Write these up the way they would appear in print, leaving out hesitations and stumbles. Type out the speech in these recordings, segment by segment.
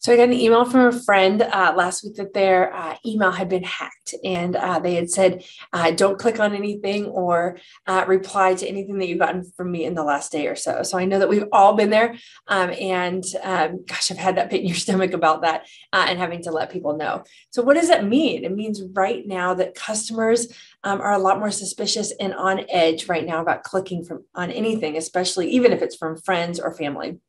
So I got an email from a friend last week that their email had been hacked, and they had said, "Don't click on anything or reply to anything that you've gotten from me in the last day or so." So I know that we've all been there, and gosh, I've had that pit in your stomach about that and having to let people know. So what does that mean? It means right now that customers are a lot more suspicious and on edge right now about clicking on anything, especially even if it's from friends or family.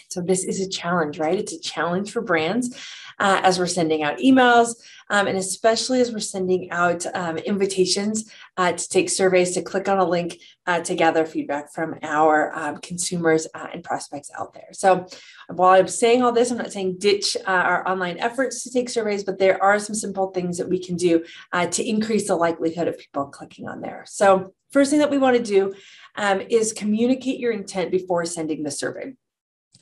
So this is a challenge, right? It's a challenge for brands as we're sending out emails, and especially as we're sending out invitations to take surveys, to click on a link to gather feedback from our consumers and prospects out there. So while I'm saying all this, I'm not saying ditch our online efforts to take surveys, but there are some simple things that we can do to increase the likelihood of people clicking on there. So first thing that we want to do is communicate your intent before sending the survey.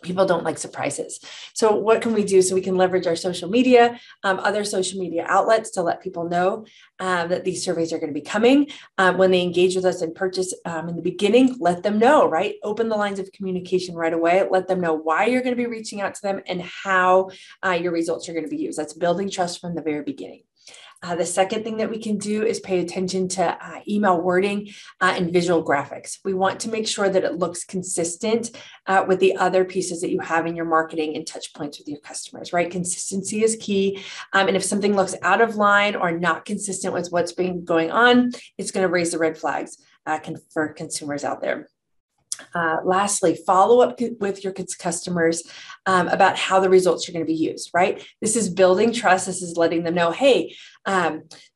People don't like surprises. So what can we do? So we can leverage our social media, other social media outlets to let people know that these surveys are going to be coming. When they engage with us and purchase in the beginning, let them know, right? Open the lines of communication right away. Let them know why you're going to be reaching out to them and how your results are going to be used. That's building trust from the very beginning. The second thing that we can do is pay attention to email wording and visual graphics. We want to make sure that it looks consistent with the other pieces that you have in your marketing and touch points with your customers, right? Consistency is key. And if something looks out of line or not consistent with what's been going on, it's going to raise the red flags for consumers out there. Lastly, follow up with your customers about how the results are going to be used, right? This is building trust. This is letting them know, hey,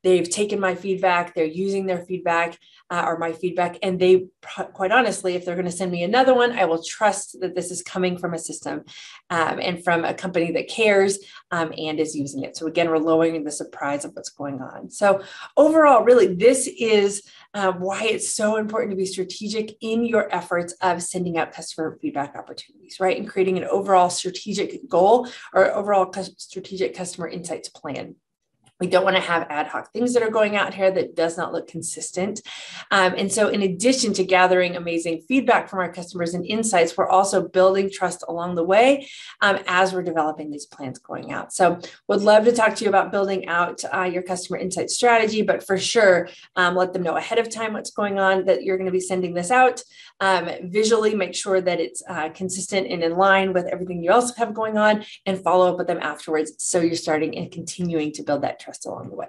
they've taken my feedback, they're using their feedback or my feedback, and they, quite honestly, if they're going to send me another one, I will trust that this is coming from a system and from a company that cares and is using it. So again, we're lowering the surprise of what's going on. So overall, really, this is why it's so important to be strategic in your efforts of sending out customer feedback opportunities, right? And creating an overall strategic goal or overall strategic customer insights plan. We don't want to have ad hoc things that are going out here that does not look consistent. And so in addition to gathering amazing feedback from our customers and insights, we're also building trust along the way as we're developing these plans going out. So would love to talk to you about building out your customer insight strategy, but for sure, let them know ahead of time what's going on, that you're going to be sending this out. Visually, make sure that it's consistent and in line with everything you also have going on, and follow up with them afterwards. So you're starting and continuing to build that trust along the way.